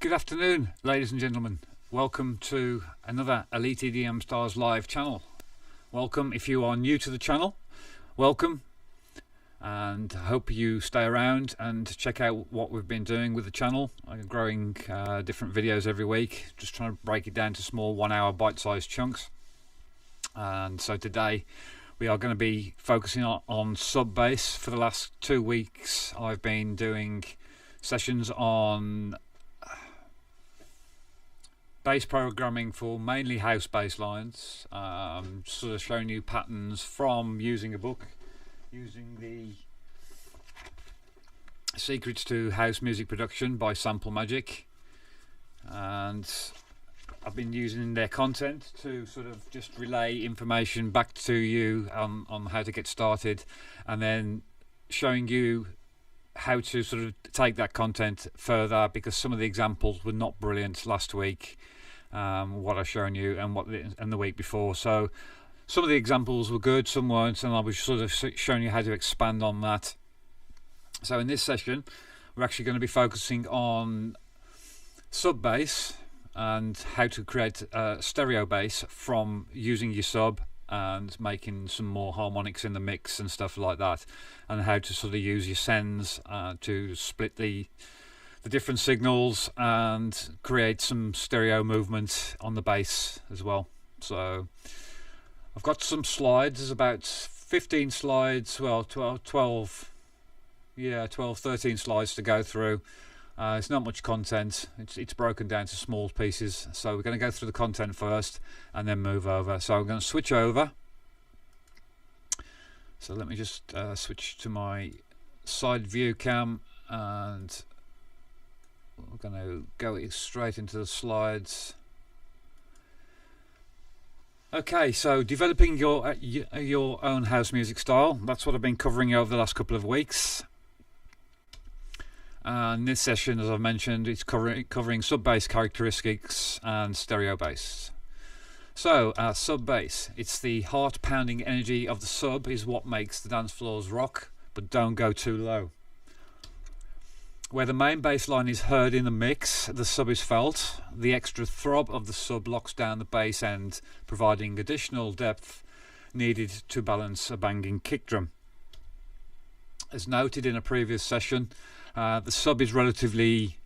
Good afternoon, ladies and gentlemen. Welcome to another Elite EDM Stars live channel. Welcome if you are new to the channel. Welcome, and I hope you stay around and check out what we've been doing with the channel. I'm growing different videos every week, just trying to break it down to small 1 hour bite-sized chunks. And so today we are going to be focusing on sub bass. For the last 2 weeks I've been doing sessions on bass programming for mainly house bass lines, sort of showing you patterns from using a book, using the Secrets to House Music Production by Sample Magic, and I've been using their content to sort of just relay information back to you on how to get started, and then showing you how to sort of take that content further, because some of the examples were not brilliant last week, what I've shown you and the week before. So some of the examples were good, some weren't, and I was sort of showing you how to expand on that. So in this session we're actually going to be focusing on sub bass and how to create a stereo bass from using your sub and making some more harmonics in the mix and stuff like that, and how to sort of use your sends to split the different signals and create some stereo movement on the bass as well. So I've got some slides. There's about 15 slides, well 12, 13 slides to go through. It's not much content, it's broken down to small pieces, so we're going to go through the content first and then move over. So I'm going to switch over. So let me just switch to my side view cam, and we're going to go straight into the slides. Okay, so developing your own house music style, that's what I've been covering over the last couple of weeks. And this session, as I've mentioned, it's covering sub bass characteristics and stereo bass. So sub bass, it's the heart pounding energy of the sub is what makes the dance floors rock, but don't go too low. Where the main bass line is heard in the mix, the sub is felt. The extra throb of the sub locks down the bass end, providing additional depth needed to balance a banging kick drum. As noted in a previous session, the sub is relatively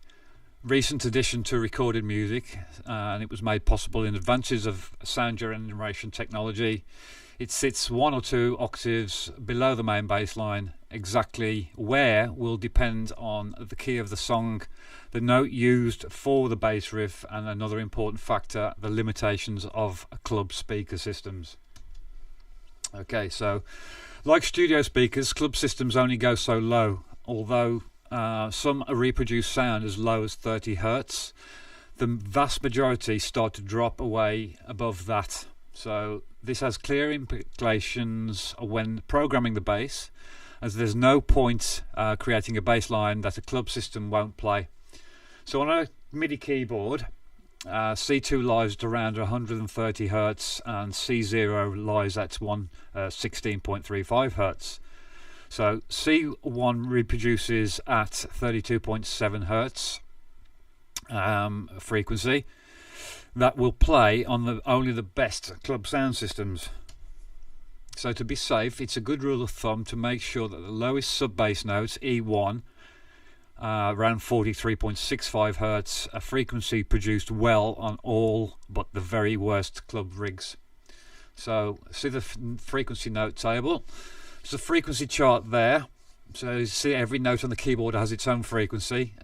recent addition to recorded music, and it was made possible in advances of sound generation technology. It sits 1 or 2 octaves below the main bass line. Exactly where will depend on the key of the song, the note used for the bass riff, and another important factor, the limitations of club speaker systems. Okay, so like studio speakers, club systems only go so low, although some reproduce sound as low as 30 Hz. The vast majority start to drop away above that. So this has clear implications when programming the bass, as there's no point creating a bass line that a club system won't play. So on a MIDI keyboard, C2 lies at around 130 Hz and C0 lies at 16.35 Hz. So C1 reproduces at 32.7 Hz frequency. That will play on only the best club sound systems. So to be safe, it's a good rule of thumb to make sure that the lowest sub bass notes, E1, around 43.65 Hz, a frequency produced well on all but the very worst club rigs. So see the frequency note table. There's a frequency chart there. So you see every note on the keyboard has its own frequency.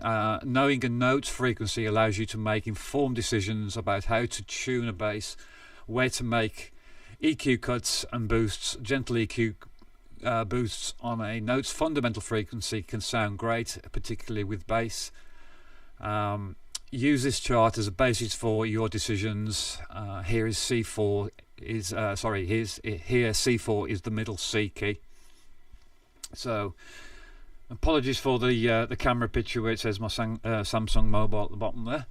Knowing a note's frequency allows you to make informed decisions about how to tune a bass, where to make EQ cuts and boosts. Gentle EQ boosts on a note's fundamental frequency can sound great, particularly with bass. Use this chart as a basis for your decisions. Here is C4 is here C4 is the middle C key. So apologies for the camera picture where it says my Samsung mobile at the bottom there.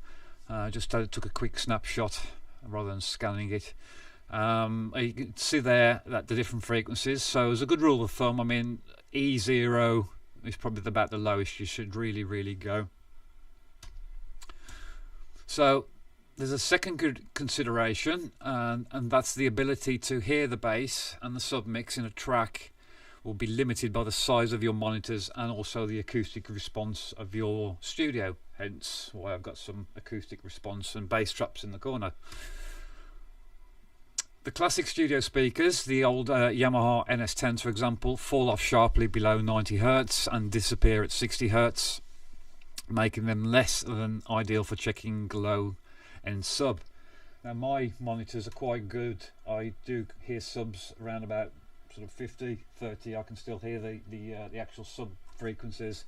Just took a quick snapshot rather than scanning it. You can see there that the different frequencies. So as a good rule of thumb, I mean, E0 is probably about the lowest you should really go. So there's a second good consideration, and that's the ability to hear the bass and the submix in a track will be limited by the size of your monitors and also the acoustic response of your studio, hence why I've got some acoustic response and bass traps in the corner. The classic studio speakers, the old Yamaha NS10s for example, fall off sharply below 90 Hz and disappear at 60 Hz, making them less than ideal for checking low end sub. Now my monitors are quite good. I do hear subs around about sort of 50, 30. I can still hear the actual sub frequencies.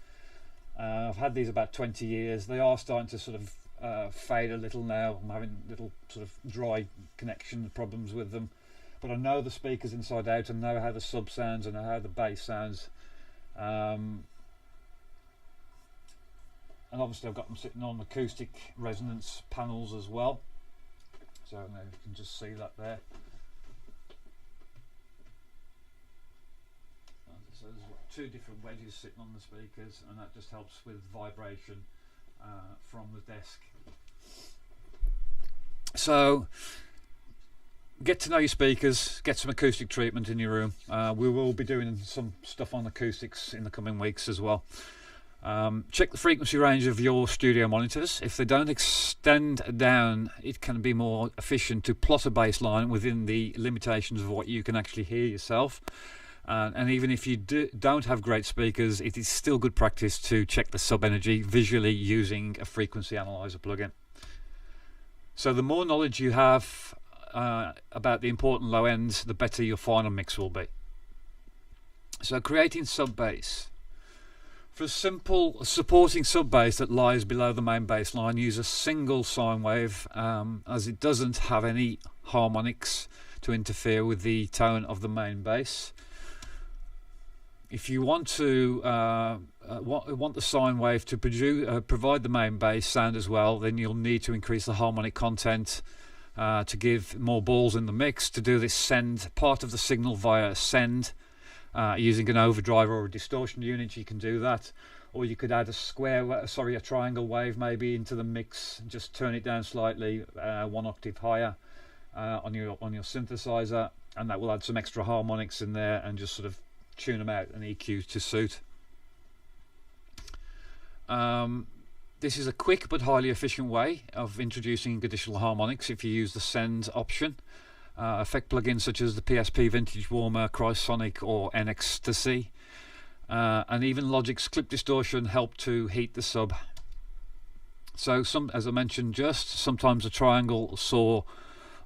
I've had these about 20 years. They are starting to sort of fade a little now. I'm having little sort of dry connection problems with them, but I know the speakers inside out. I know how the sub sounds. I know how the bass sounds. And obviously I've got them sitting on acoustic resonance panels as well, so now you can just see that there. So there's two different wedges sitting on the speakers, and that just helps with vibration from the desk. So get to know your speakers, get some acoustic treatment in your room. We will be doing some stuff on acoustics in the coming weeks as well. Check the frequency range of your studio monitors. If they don't extend down, it can be more efficient to plot a baseline within the limitations of what you can actually hear yourself. And even if you don't have great speakers, it is still good practice to check the sub energy visually using a frequency analyzer plugin. So the more knowledge you have about the important low ends, the better your final mix will be. So creating sub bass. For a simple supporting sub bass that lies below the main bass line, use a single sine wave, as it doesn't have any harmonics to interfere with the tone of the main bass. If you want to want the sine wave to provide the main bass sound as well, then you'll need to increase the harmonic content to give more balls in the mix. To do this, send part of the signal via send using an overdrive or a distortion unit. You can do that, or you could add a triangle wave maybe into the mix. Just turn it down slightly, 1 octave higher on your synthesizer, and that will add some extra harmonics in there and just sort of tune them out and EQ to suit. This is a quick but highly efficient way of introducing additional harmonics if you use the send option. Effect plugins such as the PSP Vintage Warmer, Chrysonic or N-Ecstasy, and even Logic's Clip Distortion help to heat the sub. So as I mentioned sometimes a triangle, saw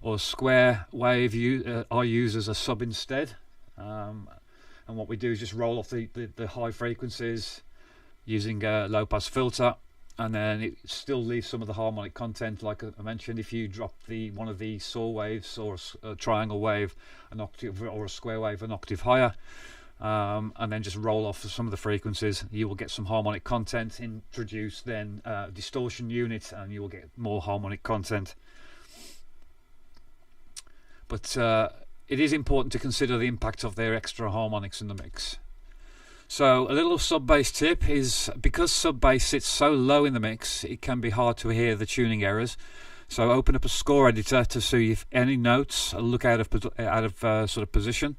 or square wave I use as a sub instead. And what we do is just roll off the high frequencies using a low pass filter, and then it still leaves some of the harmonic content. Like I mentioned, if you drop one of the saw waves or a triangle wave an octave, or a square wave an octave higher, and then just roll off some of the frequencies, you will get some harmonic content. Introduce then distortion unit and you will get more harmonic content. But it is important to consider the impact of their extra harmonics in the mix. So a little sub bass tip is, because sub bass sits so low in the mix, it can be hard to hear the tuning errors. So open up a score editor to see if any notes look out of sort of position,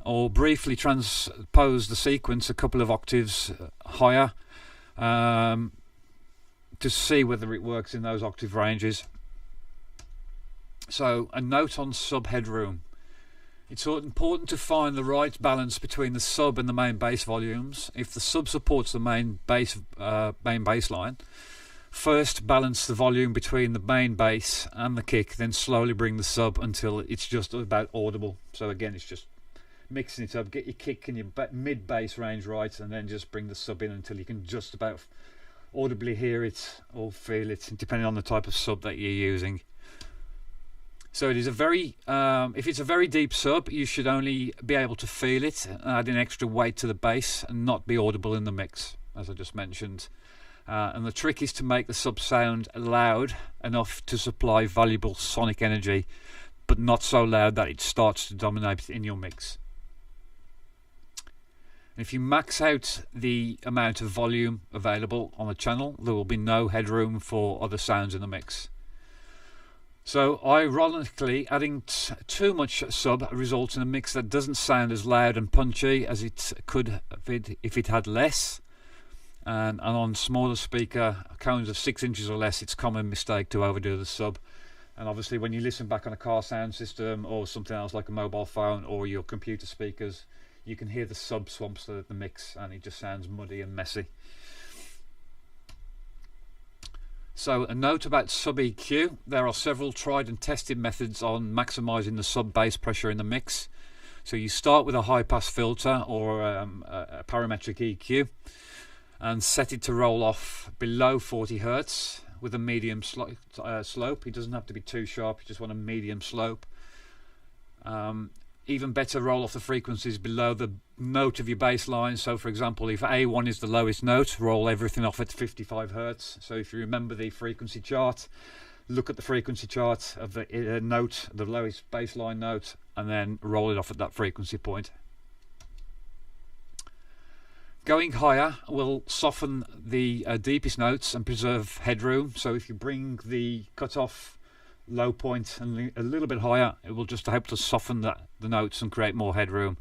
or briefly transpose the sequence a couple of octaves higher to see whether it works in those octave ranges. So a note on sub headroom. It's important to find the right balance between the sub and the main bass volumes. If the sub supports the main bass line, first balance the volume between the main bass and the kick, then slowly bring the sub until it's just about audible. So again, it's just mixing it up, get your kick and your mid bass range right, and then just bring the sub in until you can just about audibly hear it or feel it, depending on the type of sub that you're using. So it is if it's a very deep sub, you should only be able to feel it, adding extra weight to the bass, and not be audible in the mix, as I just mentioned. And the trick is to make the sub sound loud enough to supply valuable sonic energy, but not so loud that it starts to dominate in your mix. If you max out the amount of volume available on the channel, there will be no headroom for other sounds in the mix. So ironically, adding too much sub results in a mix that doesn't sound as loud and punchy as it could if it had less. And on smaller speaker cones of 6 inches or less, it's a common mistake to overdo the sub. And obviously when you listen back on a car sound system or something else like a mobile phone or your computer speakers, you can hear the sub swamps the mix, and it just sounds muddy and messy. So a note about sub EQ: there are several tried and tested methods on maximising the sub bass pressure in the mix. So you start with a high pass filter or a parametric EQ and set it to roll off below 40 Hz with a medium slope. It doesn't have to be too sharp, you just want a medium slope. Even better, roll off the frequencies below the note of your bass line. So for example, if A1 is the lowest note, roll everything off at 55 Hz. So if you remember the frequency chart, look at the frequency chart of the note, the lowest bass line note, and then roll it off at that frequency point. Going higher will soften the deepest notes and preserve headroom. So if you bring the cutoff low point and a little bit higher, it will just help to soften the notes and create more headroom.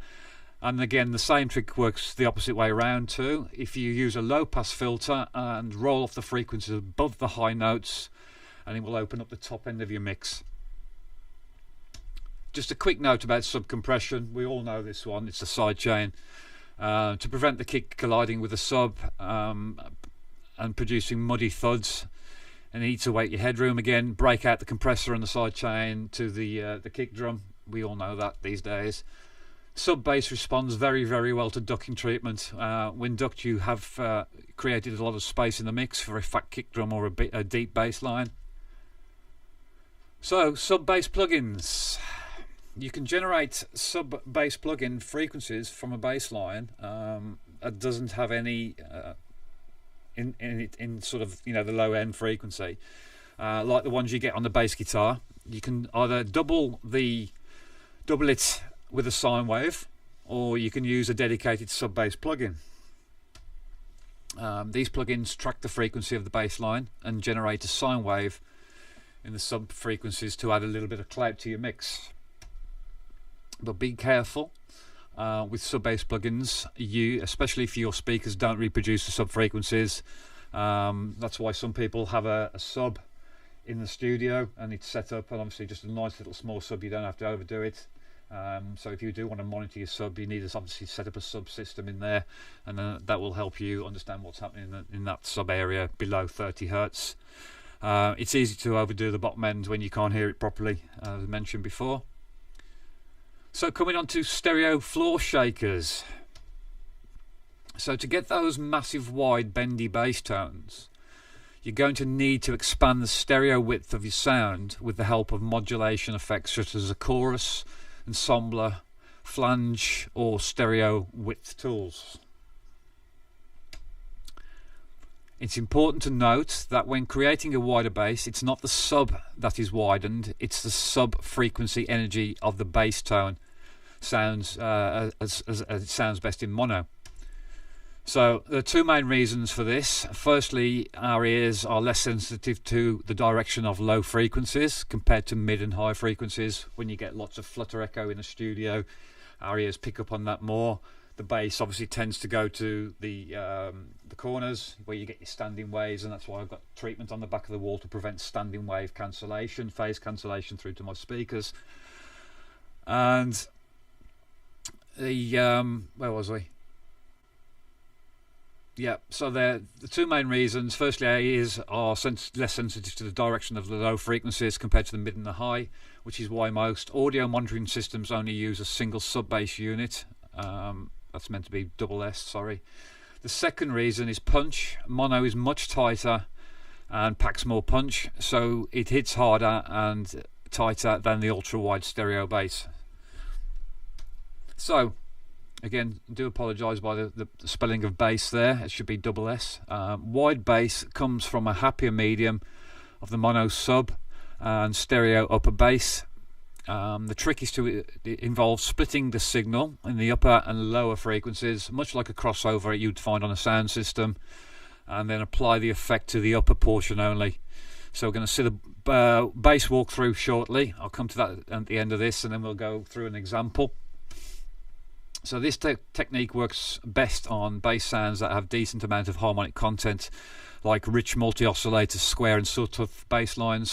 And again, the same trick works the opposite way around too. If you use a low pass filter and roll off the frequencies above the high notes, and it will open up the top end of your mix. Just a quick note about sub-compression. We all know this one, it's the side chain. To prevent the kick colliding with the sub and producing muddy thuds, and eats away at your headroom, again, break out the compressor and the side chain to the kick drum. We all know that these days. Sub bass responds very, very well to ducking treatment. When ducked, you have created a lot of space in the mix for a fat kick drum or a deep bass line. So, sub bass plugins. You can generate sub bass plugin frequencies from a bass line that doesn't have any in sort of, you know, the low end frequency, like the ones you get on the bass guitar. You can either double it with a sine wave, or you can use a dedicated sub bass plugin. These plugins track the frequency of the bass line and generate a sine wave in the sub frequencies to add a little bit of clout to your mix. But be careful with sub bass plugins, especially if your speakers don't reproduce the sub frequencies. That's why some people have a sub in the studio and it's set up, and obviously just a nice little small sub, you don't have to overdo it. So if you do want to monitor your sub, you need to obviously set up a sub system in there, and that will help you understand what's happening in that sub area below 30 Hz. It's easy to overdo the bottom end when you can't hear it properly, as mentioned before. So coming on to stereo floor shakers. So to get those massive wide bendy bass tones, you're going to need to expand the stereo width of your sound with the help of modulation effects such as a chorus, ensembler, flange or stereo width tools. It's important to note that when creating a wider bass, it's not the sub that is widened, it's the sub frequency energy of the bass tone sounds as it sounds best in mono. So there are two main reasons for this. Firstly, our ears are less sensitive to the direction of low frequencies compared to mid and high frequencies. When you get lots of flutter echo in a studio, our ears pick up on that more. The bass obviously tends to go to the corners where you get your standing waves, and that's why I've got treatment on the back of the wall to prevent standing wave cancellation, phase cancellation through to my speakers. And the where was I? Yeah, so the two main reasons. Firstly, our ears are less sensitive to the direction of the low frequencies compared to the mid and the high, which is why most audio monitoring systems only use a single sub bass unit. That's meant to be double S, sorry. The second reason is punch. Mono is much tighter and packs more punch, so it hits harder and tighter than the ultra wide stereo bass. So again, I do apologise by the spelling of bass there. It should be double S. Wide bass comes from a happier medium of the mono sub and stereo upper bass. The trick is to involve splitting the signal in the upper and lower frequencies, much like a crossover you'd find on a sound system, and then apply the effect to the upper portion only. So we're going to see the bass walkthrough shortly. I'll come to that at the end of this, and then we'll go through an example. So this technique works best on bass sounds that have decent amount of harmonic content, like rich multi-oscillator, square and sawtooth bass lines,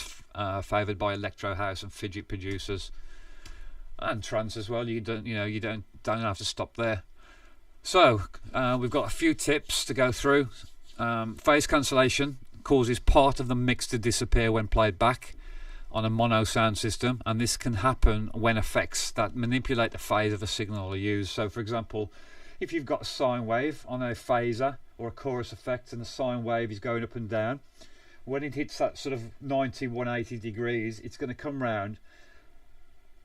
favoured by Electro House and Fidget producers, and trance as well. You don't have to stop there. So we've got a few tips to go through. Phase cancellation causes part of the mix to disappear when played back on a mono sound system, and this can happen when effects that manipulate the phase of a signal are used. So for example, if you've got a sine wave on a phaser or a chorus effect, and the sine wave is going up and down, when it hits that sort of 90-180 degrees, it's going to come round,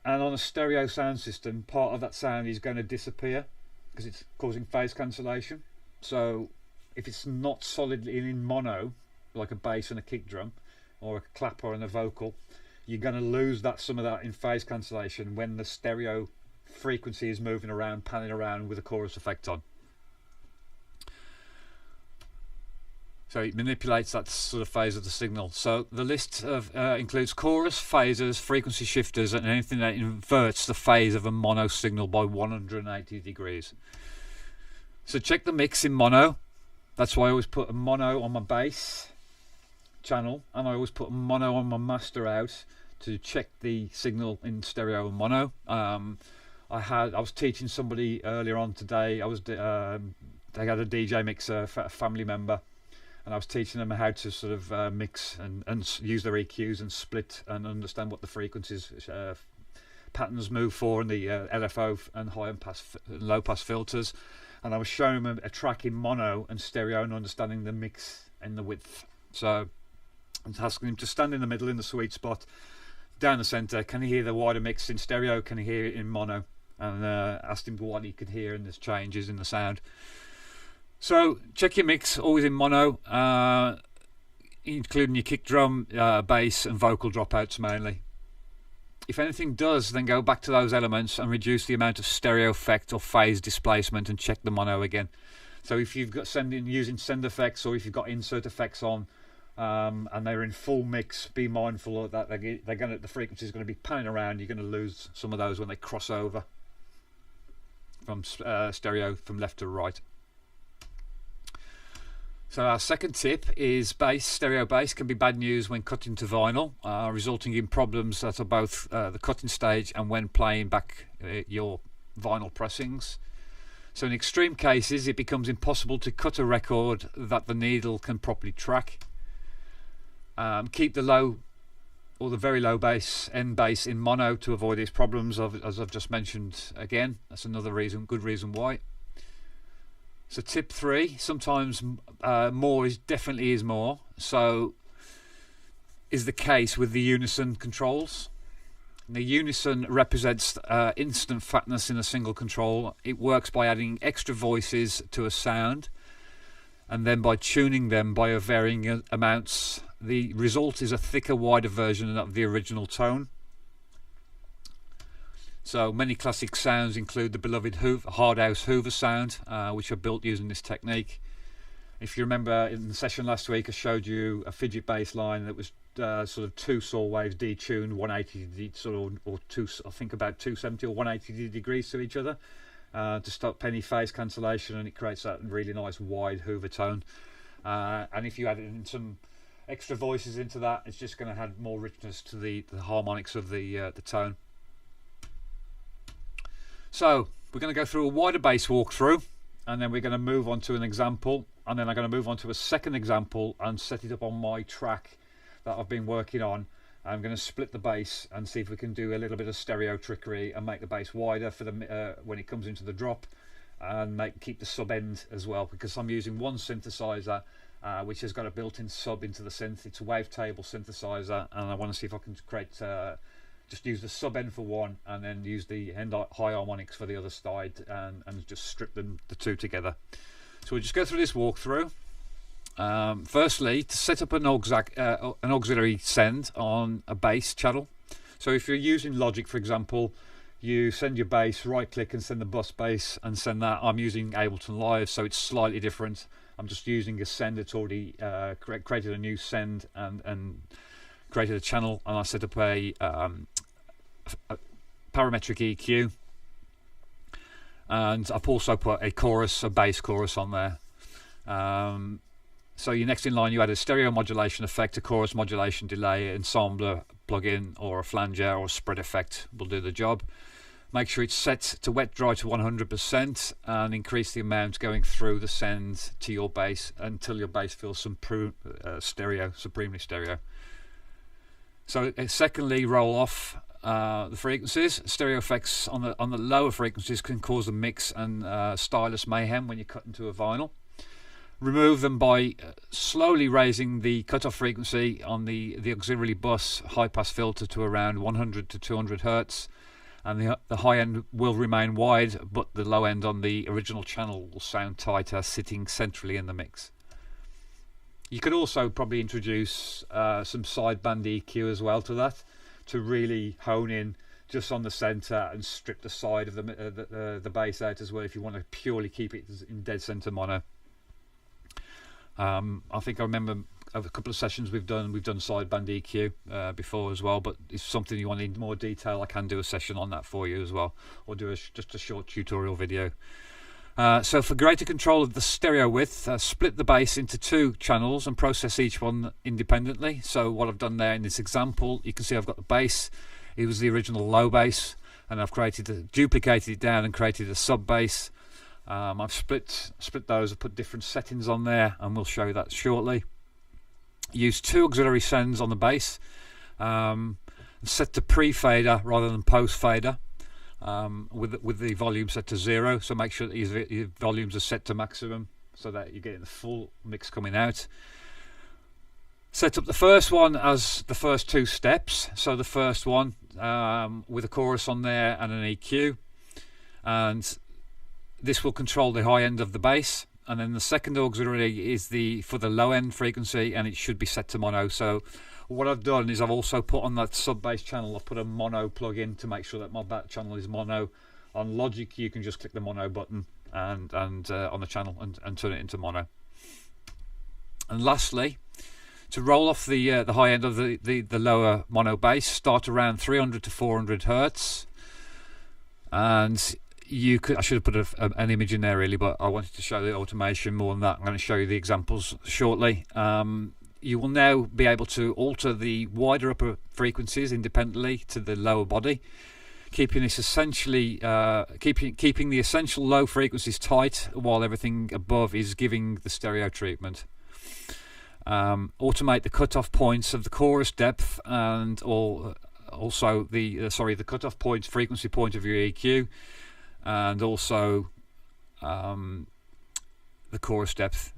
and on a stereo sound system, part of that sound is going to disappear because it's causing phase cancellation. So if it's not solidly in mono, like a bass and a kick drum, or a clapper and a vocal, you're going to lose some of that in phase cancellation when the stereo frequency is moving around, panning around with a chorus effect on. So it manipulates that sort of phase of the signal. So the list includes chorus, phasers, frequency shifters, and anything that inverts the phase of a mono signal by 180 degrees. So check the mix in mono. That's why I always put a mono on my bass channel, and I always put mono on my master out to check the signal in stereo and mono. I was teaching somebody earlier on today. They had a DJ mixer for a family member, and I was teaching them how to sort of mix and use their EQs and split and understand what the frequencies patterns move for, and the LFO and high and low pass filters. And I was showing them a track in mono and stereo and understanding the mix and the width. So and asking him to stand in the middle in the sweet spot down the center. Can he hear the wider mix in stereo? Can he hear it in mono? And asked him what he could hear, and there's changes in the sound. So check your mix always in mono, including your kick drum, bass and vocal dropouts mainly. If anything does, then go back to those elements and reduce the amount of stereo effect or phase displacement and check the mono again. So if you've got using send effects, or if you've got insert effects on, and they're in full mix, be mindful of that. The frequency is going to be panning around. You're going to lose some of those when they cross over from stereo from left to right. So our second tip is bass. Stereo bass can be bad news when cut into vinyl, resulting in problems at both the cutting stage and when playing back your vinyl pressings. So in extreme cases, it becomes impossible to cut a record that the needle can properly track. Keep the low or the very low bass, end bass, in mono to avoid these problems, as I've just mentioned again. That's another good reason why. So tip 3, sometimes more definitely is more. So is the case with the unison controls. The unison represents instant fatness in a single control. It works by adding extra voices to a sound, and then by tuning them by varying amounts. The result is a thicker, wider version of the original tone. So many classic sounds include the beloved Hard House Hoover sound, which are built using this technique. If you remember in the session last week, I showed you a Fidget Bassline that was sort of 2 saw waves detuned 180 or I think about 270 or 180 degrees to each other, to stop any phase cancellation, and it creates that really nice wide Hoover tone. And if you add in some extra voices into that, it's just going to add more richness to the harmonics of the tone. So we're going to go through a wider bass walkthrough, and then we're going to move on to an example, and then I'm going to move on to a second example and set it up on my track that I've been working on. I'm going to split the bass and see if we can do a little bit of stereo trickery and make the bass wider for the when it comes into the drop, and keep the sub end as well, because I'm using one synthesizer which has got a built-in sub into the synth. It's a wavetable synthesizer, and I want to see if I can create just use the sub end for one, and then use the end high harmonics for the other side, and just strip the two together. So we'll just go through this walkthrough. Firstly, to set up an auxiliary send on a bass channel. So if you're using Logic, for example, you send your bass, right click and send the bus bass and send that. I'm using Ableton Live, so it's slightly different. I'm just using a send that's already created a new send, and created a channel, and I set up a parametric EQ, and I've also put a bass chorus on there. So your next in line, you add a stereo modulation effect, a chorus modulation delay, ensembler plugin, or a flanger or a spread effect will do the job. Make sure it's set to wet dry to 100% and increase the amount going through the send to your bass until your bass feels supremely stereo. So secondly, roll off the frequencies. Stereo effects on the lower frequencies can cause a mix and stylus mayhem when you cut into a vinyl. Remove them by slowly raising the cutoff frequency on the auxiliary bus high pass filter to around 100 to 200 hertz, and the high end will remain wide, but the low end on the original channel will sound tighter, sitting centrally in the mix. You could also probably introduce some sideband EQ as well to that, to really hone in just on the center and strip the side of the bass out as well, if you want to purely keep it in dead center mono. I think I remember a couple of sessions we've done sideband EQ before as well, but if something you want in more detail, I can do a session on that for you as well, or do just a short tutorial video. So for greater control of the stereo width, split the bass into 2 channels and process each one independently. So what I've done there in this example, you can see I've got the bass. It was the original low bass, and I've duplicated it down and created a sub bass. I've split those, I've put different settings on there, and we'll show you that shortly. Use 2 auxiliary sends on the bass, set to pre-fader rather than post-fader, with the volume set to 0, so make sure that your volumes are set to maximum so that you're getting the full mix coming out. Set up the first one as the first 2 steps, so the first one with a chorus on there and an EQ, and this will control the high end of the bass, and then the second auxiliary is for the low end frequency, and it should be set to mono. So what I've done is I've also put on that sub bass channel, I've put a mono plug-in to make sure that my back channel is mono. On Logic you can just click the mono button and on the channel and turn it into mono. And lastly, to roll off the high end of the lower mono bass, start around 300 to 400 hertz, and I should have put an image in there really, but I wanted to show the automation more than that. I'm going to show you the examples shortly. You will now be able to alter the wider upper frequencies independently to the lower body, keeping this essentially keeping the essential low frequencies tight while everything above is giving the stereo treatment. Automate the cutoff points of the chorus depth and also the cutoff point frequency point of your EQ, and also the chorus depth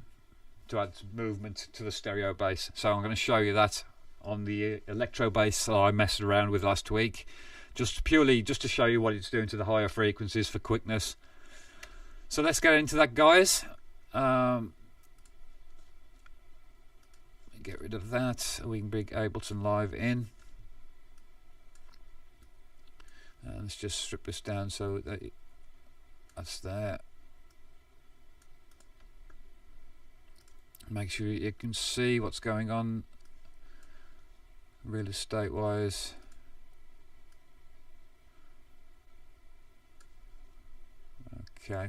to add movement to the stereo bass. So I'm going to show you that on the electro bass that I messed around with last week, just to show you what it's doing to the higher frequencies for quickness. So let's get into that, guys. Get rid of that. We can bring Ableton Live in, and let's just strip this down so that that's there. Make sure you can see what's going on real estate wise. Okay.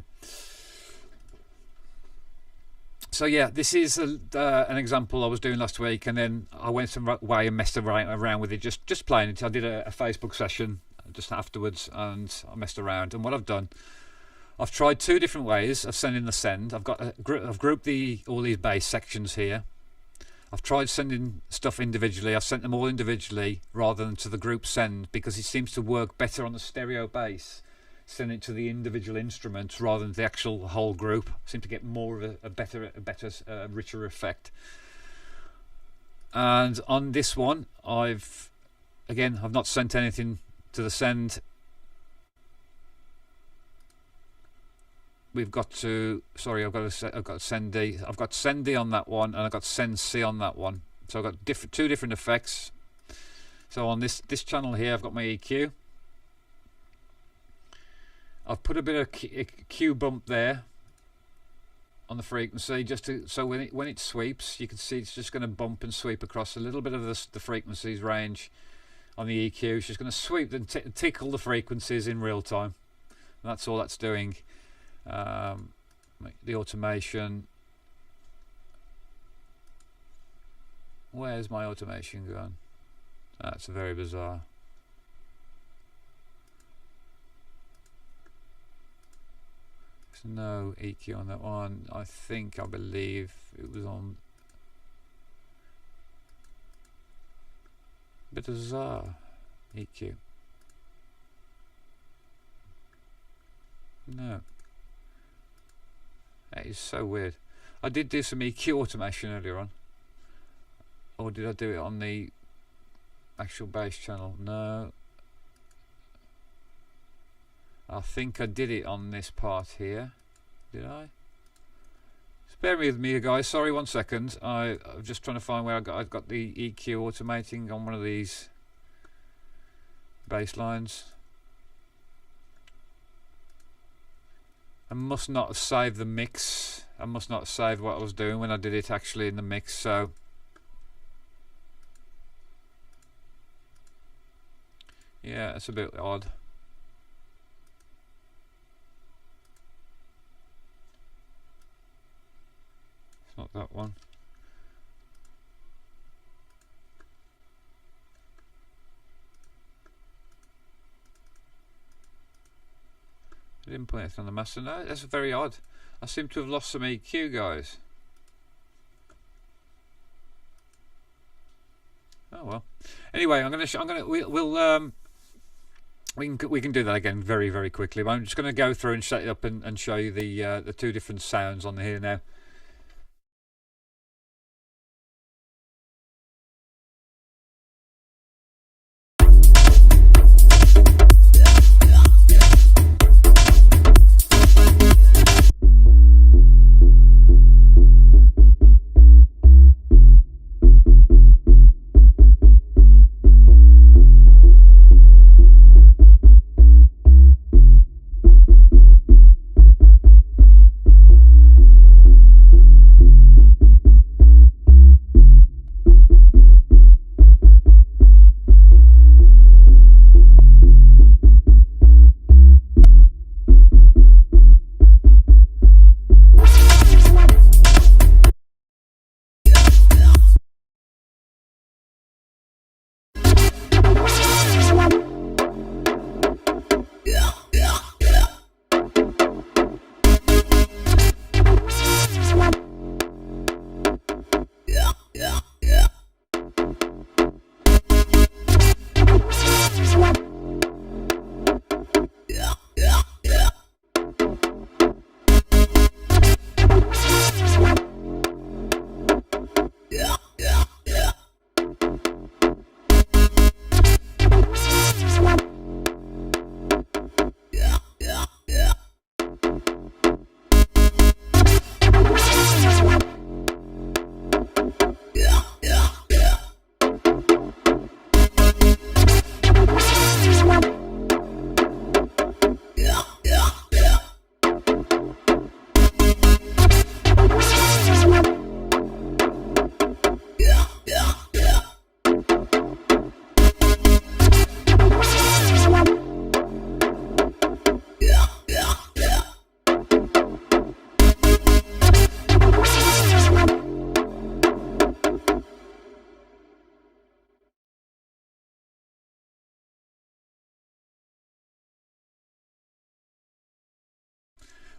So yeah, this is an example I was doing last week, and then I went away and messed around with it, just playing it. I did a Facebook session just afterwards, and I messed around. And what I've done, I've tried 2 different ways of sending the send. I've grouped all these bass sections here. I've tried sending stuff individually. I've sent them all individually rather than to the group send, because it seems to work better on the stereo bass. Send it to the individual instruments rather than the actual whole group. Seem to get more of a better, richer effect. And on this one, I've not sent anything to the send. I've got send D. I've got send D on that one, and I've got send C on that one. So I've got 2 different effects. So on this channel here, I've got my EQ. I've put a bit of Q bump there, on the frequency, just to, so when it sweeps, you can see it's just going to bump and sweep across a little bit of the frequencies range on the EQ. It's just going to sweep and tickle the frequencies in real time. And that's all that's doing. The automation. Where's my automation gone? That's very bizarre. There's no EQ on that one. I believe it was on bizarre EQ. No. That is so weird. I did do some EQ automation earlier on. Or did I do it on the actual bass channel? No. I think I did it on this part here. Did I? Just bear with me, guys. Sorry, 1 second. I'm just trying to find where I've got the EQ automating on one of these bass lines. I must not have saved the mix. I must not have saved what I was doing when I did it actually in the mix. So yeah, it's a bit odd. It's not that one. I didn't put anything on the master. No, that's very odd. I seem to have lost some EQ, guys. Oh well. Anyway, we can do that again very, very quickly. But I'm just going to go through and set it up and show you the two different sounds on here now.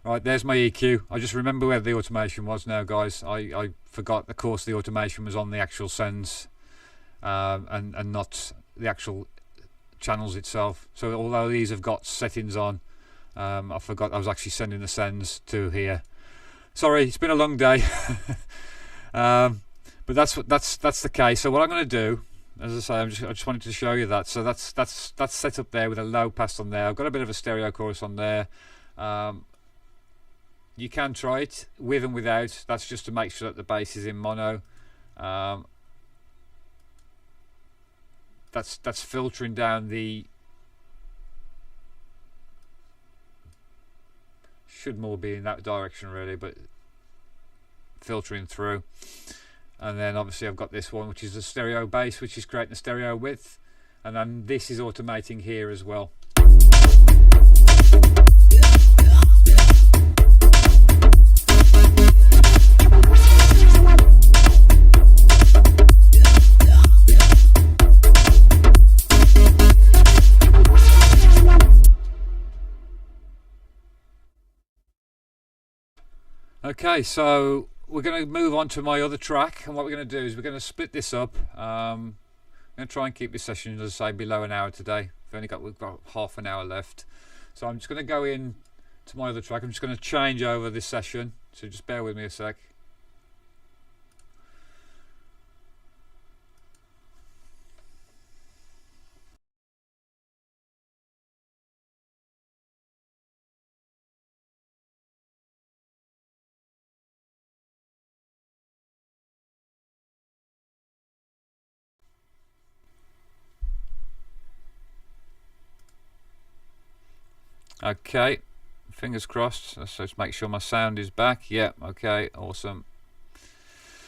Right, there's my EQ. I just remember where the automation was now, guys. I forgot, of course, the automation was on the actual sends and not the actual channels itself. So although these have got settings on, I forgot I was actually sending the sends to here. Sorry, it's been a long day. But that's the case. So what I'm going to do, as I say, I just wanted to show you that. So that's set up there with a low pass on there. I've got a bit of a stereo chorus on there. You can try it with and without. That's just to make sure that the bass is in mono. That's filtering down the, should more be in that direction really, but filtering through. And then obviously I've got this one, which is the stereo bass, which is creating the stereo width, and then this is automating here as well. Okay, so we're going to move on to my other track, and what we're going to do is we're going to split this up. I'm going to try and keep this session, as I say, below an hour today. We've got half an hour left, so I'm just going to go in to my other track. I'm just going to change over this session, so just bear with me a sec. Okay, fingers crossed. Let's just make sure my sound is back. Yeah, okay, awesome.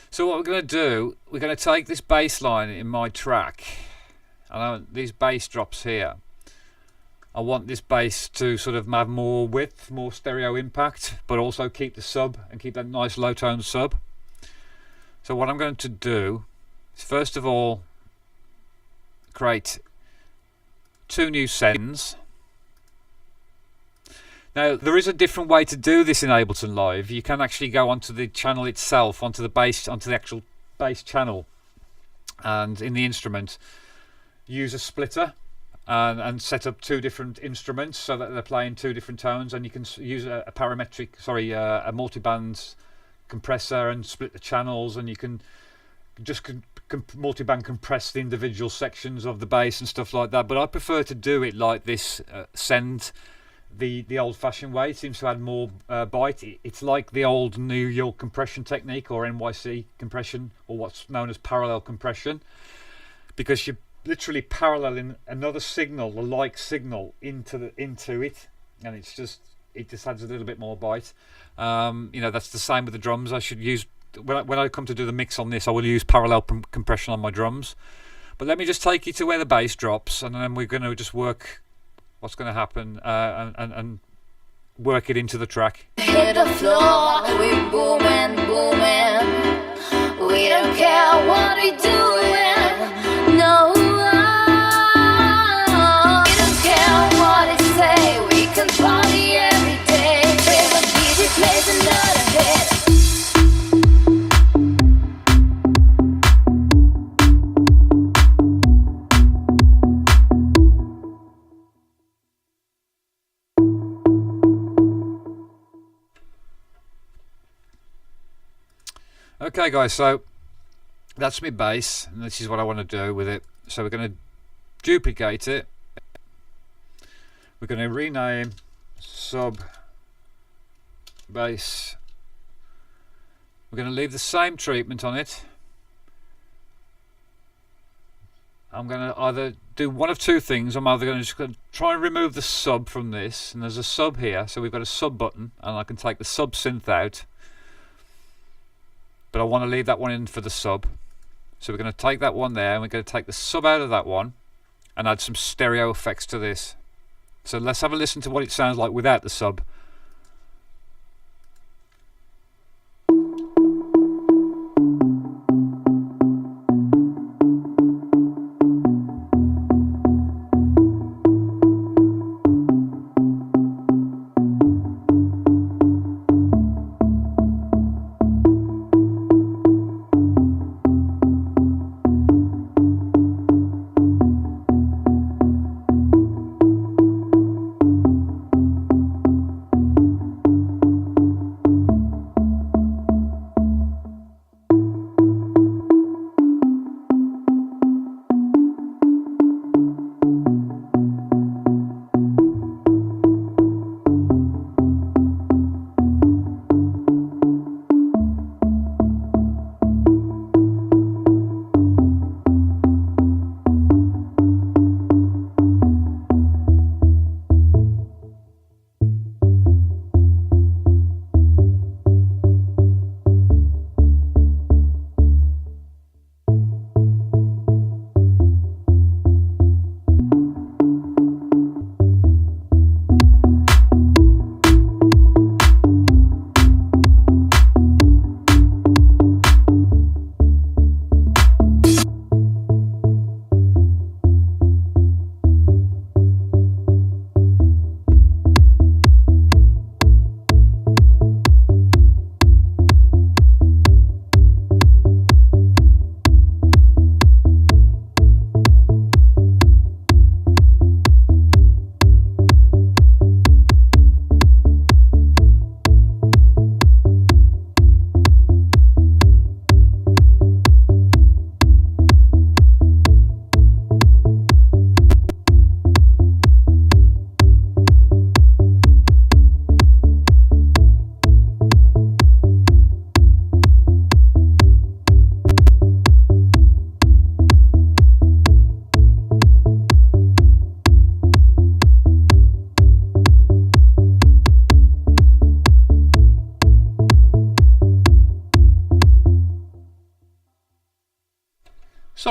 So what we're going to do, we're going to take this bass line in my track, and these bass drops here, I want this bass to sort of have more width, more stereo impact, but also keep the sub and keep that nice low tone sub. So what I'm going to do is first of all create 2 new Synths. Now there is a different way to do this in Ableton Live. You can actually go onto the channel itself, onto the actual bass channel, and in the instrument use a splitter and set up 2 different instruments so that they're playing 2 different tones, and you can use a multiband compressor and split the channels, and you can just multiband compress the individual sections of the bass and stuff like that. But I prefer to do it like this, send the old-fashioned way. It seems to add more bite. It's like the old New York compression technique, or NYC compression, or what's known as parallel compression, because you're literally paralleling another signal, a like signal, into it, and it just adds a little bit more bite. You know, that's the same with the drums. I should use, when I come to do the mix on this, I will use parallel compression on my drums. But let me just take you to where the bass drops, and then we're going to just work what's going to happen and work it into the track. Hit the floor, we booming, booming. We don't care what we doing. No, we don't care what they say. We can party every day. Favorite DJ plays another hit. Okay guys, so that's my bass, and this is what I want to do with it. So we're going to duplicate it. We're going to rename sub bass. We're going to leave the same treatment on it. I'm going to either do one of 2 things. I'm either going to try and remove the sub from this, and there's a sub here, so we've got a sub button, and I can take the sub synth out. But I want to leave that one in for the sub. So we're going to take that one there, and we're going to take the sub out of that one and add some stereo effects to this. So let's have a listen to what it sounds like without the sub.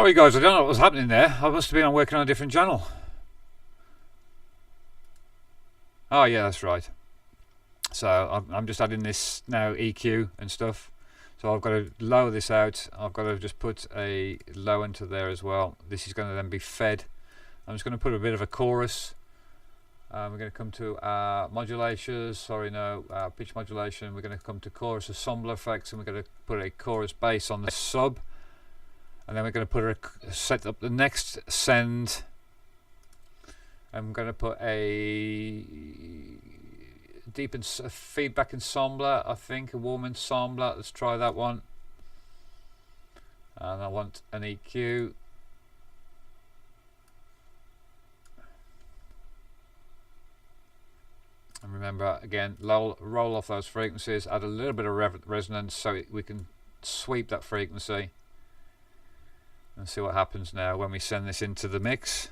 Sorry guys, I don't know what was happening there. I must have been working on a different channel. Oh yeah, that's right. So I'm just adding this now, EQ and stuff. So I've got to lower this out. I've got to just put a low into there as well. This is going to then be fed. I'm just going to put a bit of a chorus. We're going to come to modulations. Sorry, no, pitch modulation. We're going to come to chorus ensemble effects, and we're going to put a chorus bass on the sub. And then we're going to put set up the next send. I'm going to put a deep feedback ensembler, I think, a warm ensembler. Let's try that one. And I want an EQ. And remember, again, roll off those frequencies, add a little bit of resonance so we can sweep that frequency. And see what happens now when we send this into the mix.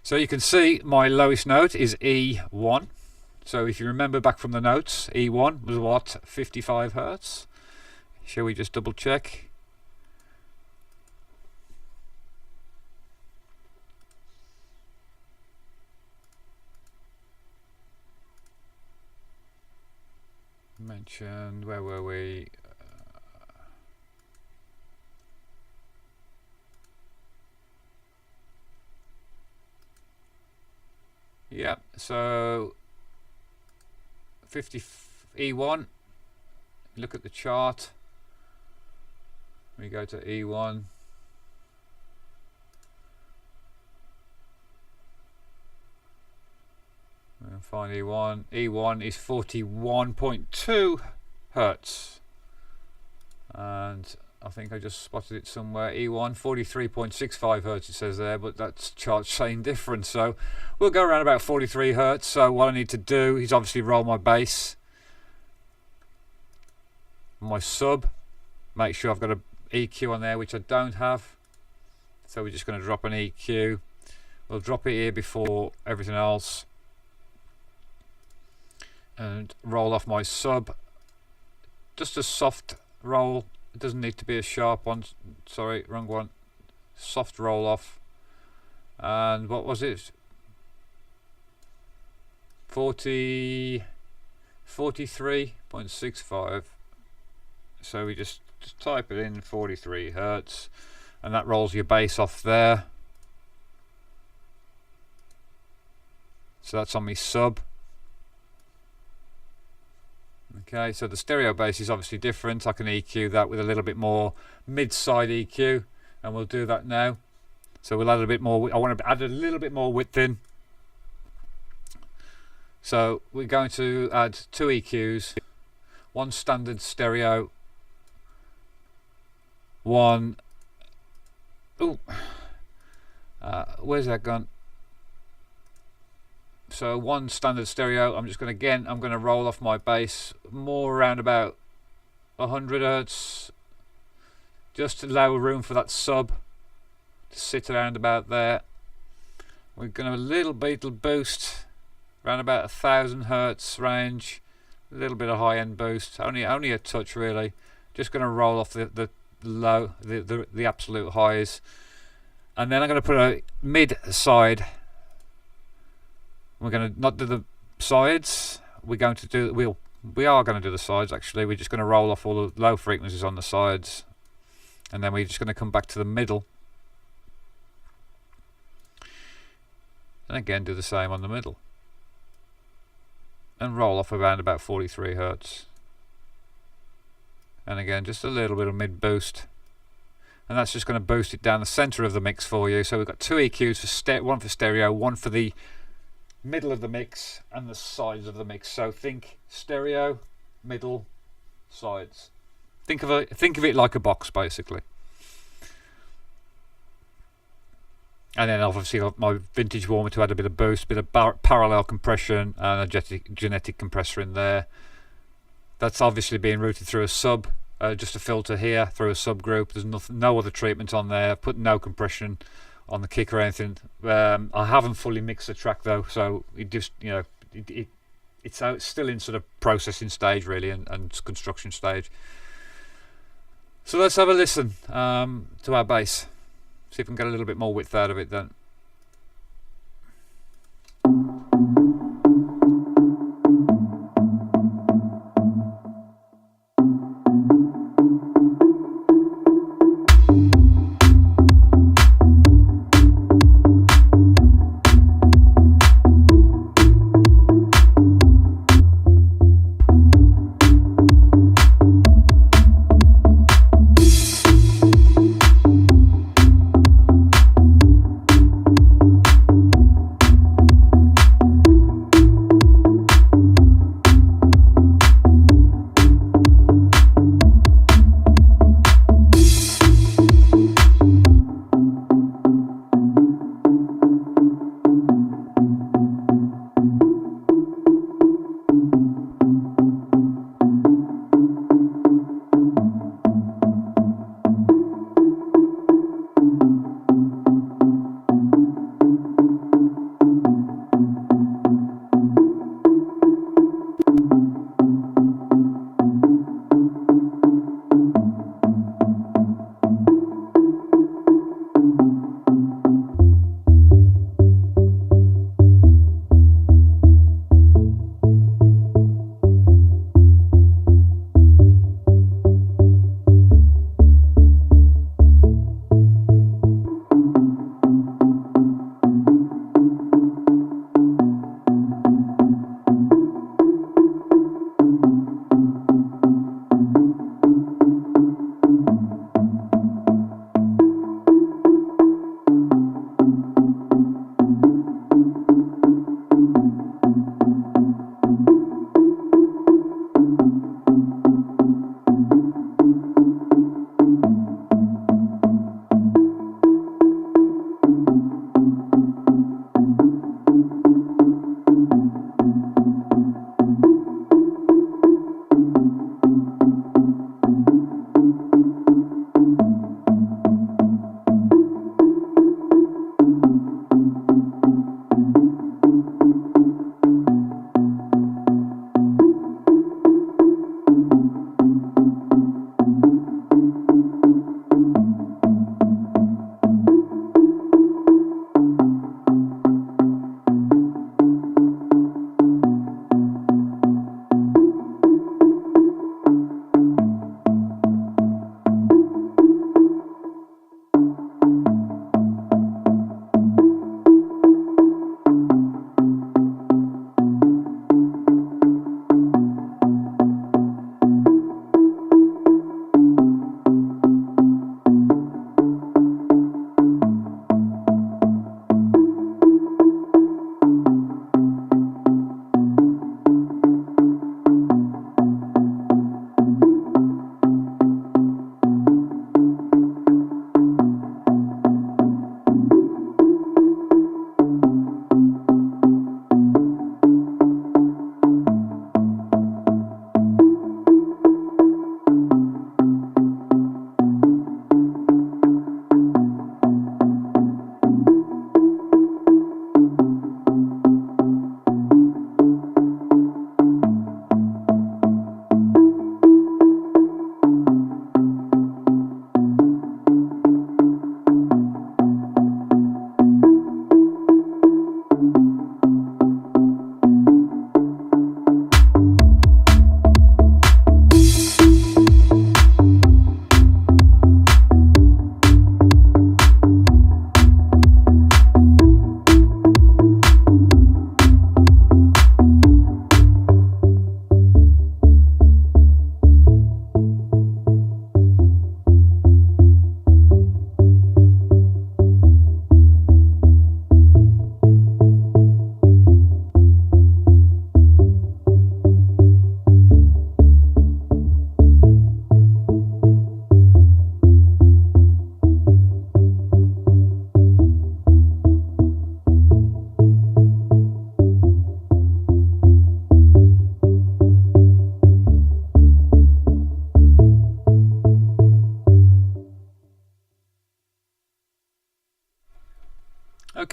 So you can see my lowest note is E1. So if you remember back from the notes, E1 was what? 55 Hertz. Shall we just double check? Mentioned, where were we? Yeah, so 50 E1, look at the chart, we go to E1, we'll find E1, E1 is 41.2 Hertz, and I think I just spotted it somewhere. E1 43.65 Hertz it says there, but that's chart saying different, so we'll go around about 43 Hertz. So what I need to do is obviously roll my bass, my sub, make sure I've got an EQ on there, which I don't have, so we're just going to drop an EQ. We'll drop it here before everything else and roll off my sub, just a soft roll. It doesn't need to be a sharp one, sorry, wrong one. Soft roll off. And what was it? 43.65. So we just type it in, 43 Hertz, and that rolls your bass off there. So that's on my sub. Okay, so the stereo bass is obviously different. I can EQ that with a little bit more mid-side EQ, and we'll do that now. So we'll add a bit more. I want to add a little bit more width in. So we're going to add 2 EQs, one standard stereo, one. Ooh, where's that gone? So one standard stereo. I'm just going to, I'm going to roll off my bass more around about 100 hertz, just to allow room for that sub to sit around about there. We're going to a little boost around about 1000 hertz range, a little bit of high end boost, only a touch really. Just going to roll off the low, the absolute highs, and then I'm going to put a mid side. We're going to not do the sides. We are going to do the sides actually. We're just going to roll off all the low frequencies on the sides, and then we're just going to come back to the middle, and again do the same on the middle, and roll off around about 43 hertz, and again just a little bit of mid boost, and that's just going to boost it down the center of the mix for you. So we've got two EQs for one for stereo, one for the middle of the mix and the sides of the mix. So think stereo, middle, sides. Think of it like a box basically. And then obviously I've got my vintage warmer to add a bit of boost, bit of parallel compression, and a genetic compressor in there. That's obviously being routed through a sub, just a filter here through a subgroup. There's no other treatment on there. Put no compression on the kick or anything. I haven't fully mixed the track though, so it just, it's still in sort of processing stage really, and construction stage. So let's have a listen to our bass. See if we can get a little bit more width out of it then.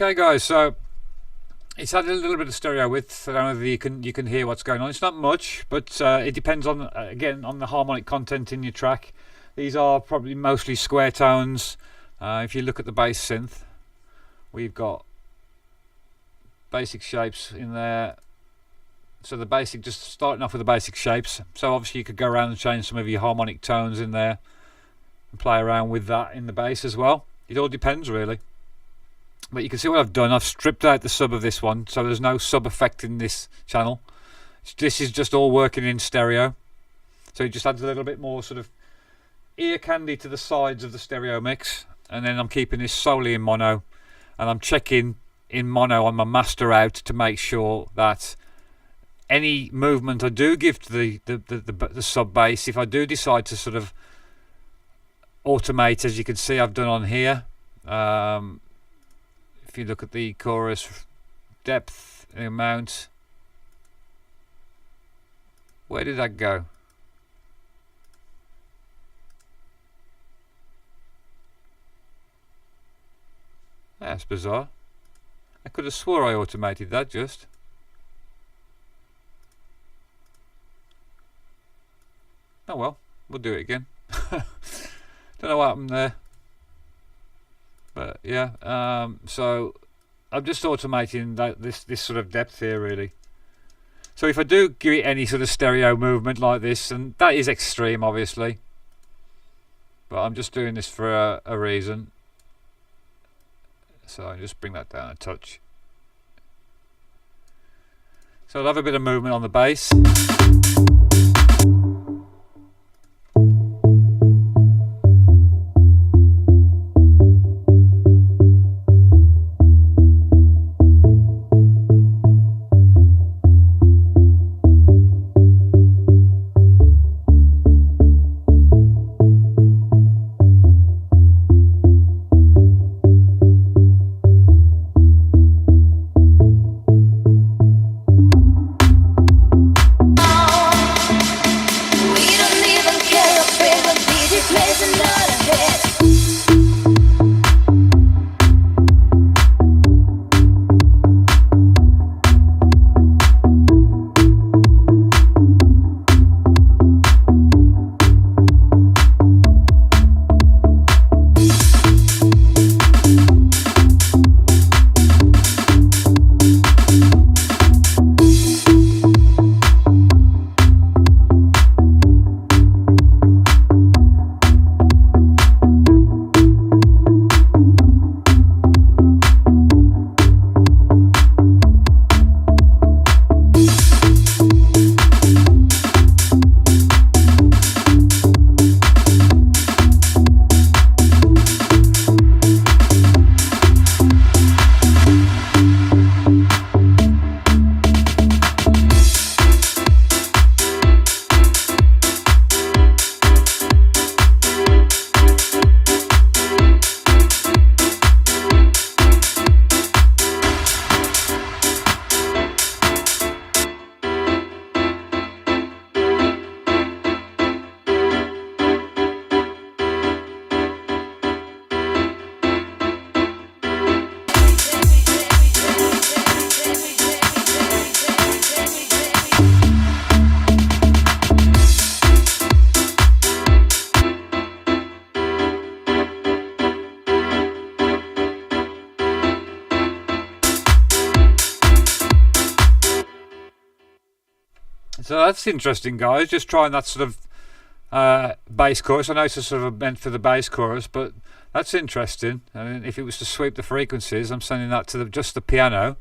Okay, guys, so it's had a little bit of stereo width. I don't know if you can hear what's going on. It's not much, but it depends on again on the harmonic content in your track. These are probably mostly square tones. If you look at the bass synth, we've got basic shapes in there. So the basic, just starting off with the basic shapes. So obviously you could go around and change some of your harmonic tones in there and play around with that in the bass as well. It all depends really. But you can see what I've done. I've stripped out the sub of this one, so there's no sub effect in this channel. This is just all working in stereo. So it just adds a little bit more sort of ear candy to the sides of the stereo mix. And then I'm keeping this solely in mono. And I'm checking in mono on my master out to make sure that any movement I do give to the sub bass, if I do decide to sort of automate, as you can see I've done on here, if you look at the chorus depth, the amount, where did that go? That's bizarre. I could have swore I automated that just. Oh well, we'll do it again. Don't know what happened there. But yeah, so I'm just automating that this sort of depth here really. So if I do give it any sort of stereo movement like this, and that is extreme obviously, but I'm just doing this for a reason. So I just bring that down a touch. So I'll have a bit of movement on the bass. So that's interesting, guys. Just trying that sort of bass chorus. I know it's sort of meant for the bass chorus, but that's interesting. And if it was to sweep the frequencies, I'm sending that to just the piano.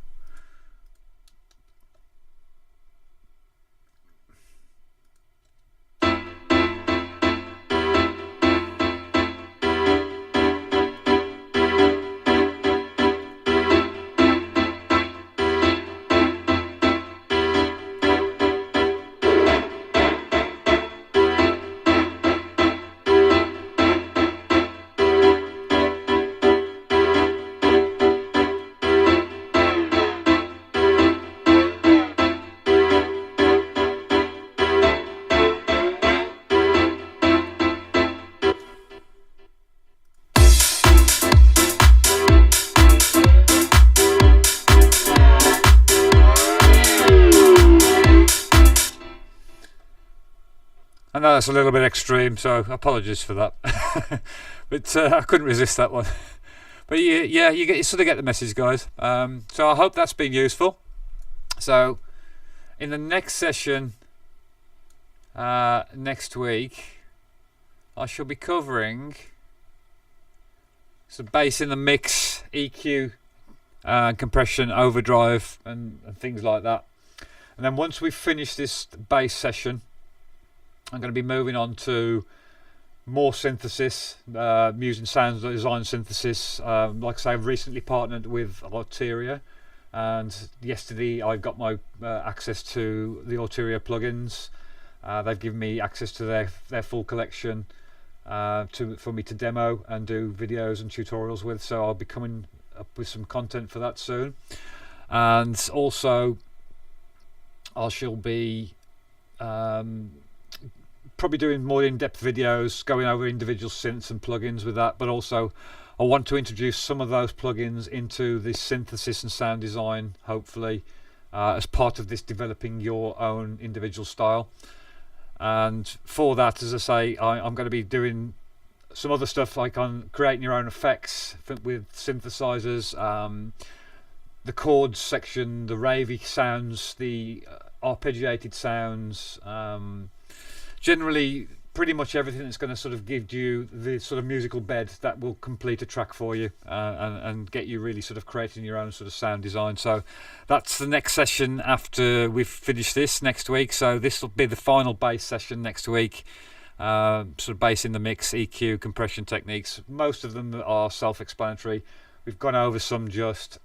I know that's a little bit extreme, so apologies for that. But I couldn't resist that one. But yeah, you sort of get the message, guys. So I hope that's been useful. So in the next session next week, I shall be covering some bass in the mix, EQ, compression, overdrive, and things like that. And then once we finish this bass session, I'm going to be moving on to more synthesis, using sound design synthesis. Like I say, I've recently partnered with Arteria, and yesterday I got my access to the Arteria plugins. They've given me access to their full collection for me to demo and do videos and tutorials with. So I'll be coming up with some content for that soon, and also I shall be probably doing more in-depth videos going over individual synths and plugins with that, but also I want to introduce some of those plugins into this synthesis and sound design, hopefully, as part of this developing your own individual style. And for that, as I say, I'm going to be doing some other stuff like on creating your own effects with synthesizers, the chords section, the ravey sounds, the arpeggiated sounds, generally pretty much everything that's going to sort of give you the sort of musical bed that will complete a track for you, and get you really sort of creating your own sort of sound design. So that's the next session after we've finished this next week. So this will be the final bass session next week. Sort of bass in the mix, EQ, compression techniques. Most of them are self-explanatory. We've gone over some just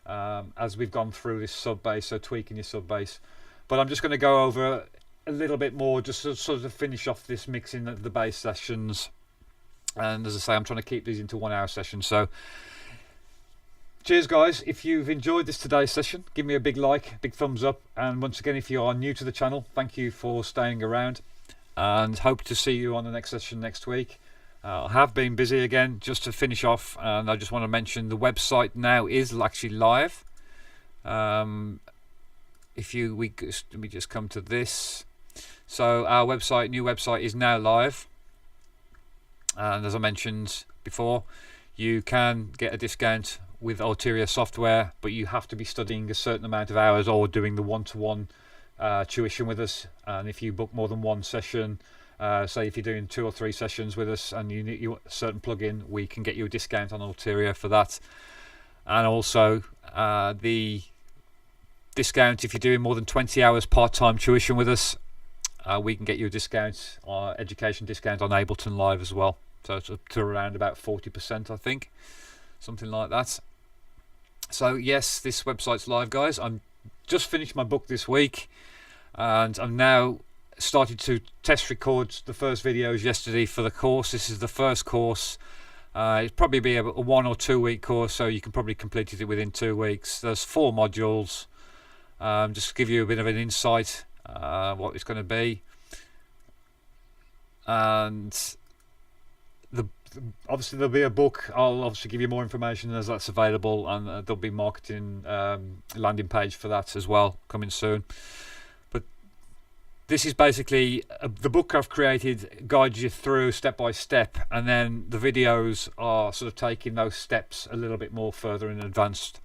as we've gone through this sub bass, so tweaking your sub bass. But I'm just going to go over a little bit more just to sort of finish off this mixing of the bass sessions. And as I say, I'm trying to keep these into 1 hour sessions. So cheers, guys. If you've enjoyed this today's session, give me a big like, big thumbs up. And once again, if you are new to the channel, thank you for staying around, and hope to see you on the next session next week. I have been busy again. Just to finish off, and I just want to mention the website now is actually live. Let me just come to this. So our website, new website, is now live, and as I mentioned before, you can get a discount with Arteria software, but you have to be studying a certain amount of hours or doing the one-to-one tuition with us. And if you book more than one session, say if you're doing 2 or 3 sessions with us and you need a certain plugin, we can get you a discount on Arteria for that. And also the discount if you're doing more than 20 hours part-time tuition with us, we can get you a discount, education discount on Ableton Live as well. So it's up to around about 40%, I think, something like that. So yes, this website's live, guys. I'm just finished my book this week, and I'm now started to test record the first videos yesterday for the course. This is the first course. It'll probably be a 1 or 2 week course, so you can probably complete it within 2 weeks. There's 4 modules. Just to give you a bit of an insight what it's going to be, and obviously there'll be a book. I'll obviously give you more information as that's available, and there'll be marketing landing page for that as well coming soon. But this is basically the book I've created guides you through step by step, and then the videos are sort of taking those steps a little bit more further in advanced.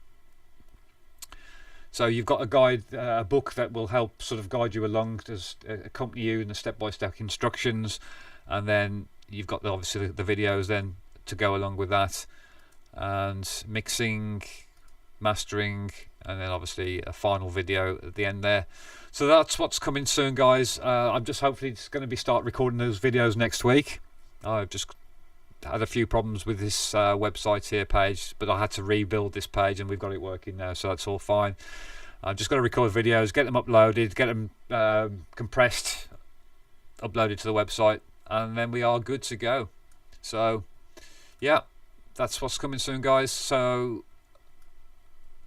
So you've got a guide, a book that will help sort of guide you along, to accompany you in the step-by-step instructions, and then you've got obviously the videos then to go along with that, and mixing, mastering, and then obviously a final video at the end there. So that's what's coming soon, guys. I'm just hopefully just going to start recording those videos next week. I've just had a few problems with this website here page, but I had to rebuild this page, and we've got it working now, so that's all fine. I've just got to record videos, get them uploaded, get them compressed, uploaded to the website, and then we are good to go. So yeah, that's what's coming soon, guys. So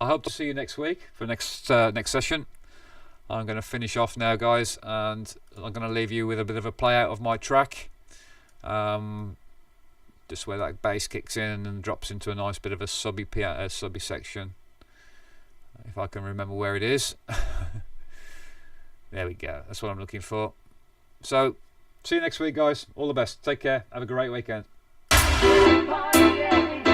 I hope to see you next week for next session. I'm going to finish off now, guys, and I'm going to leave you with a bit of a play out of my track. Just where that bass kicks in and drops into a nice bit of a subby section, if I can remember where it is. There we go, that's what I'm looking for. So See you next week, guys. All the best. Take care. Have a great weekend. Party, yeah.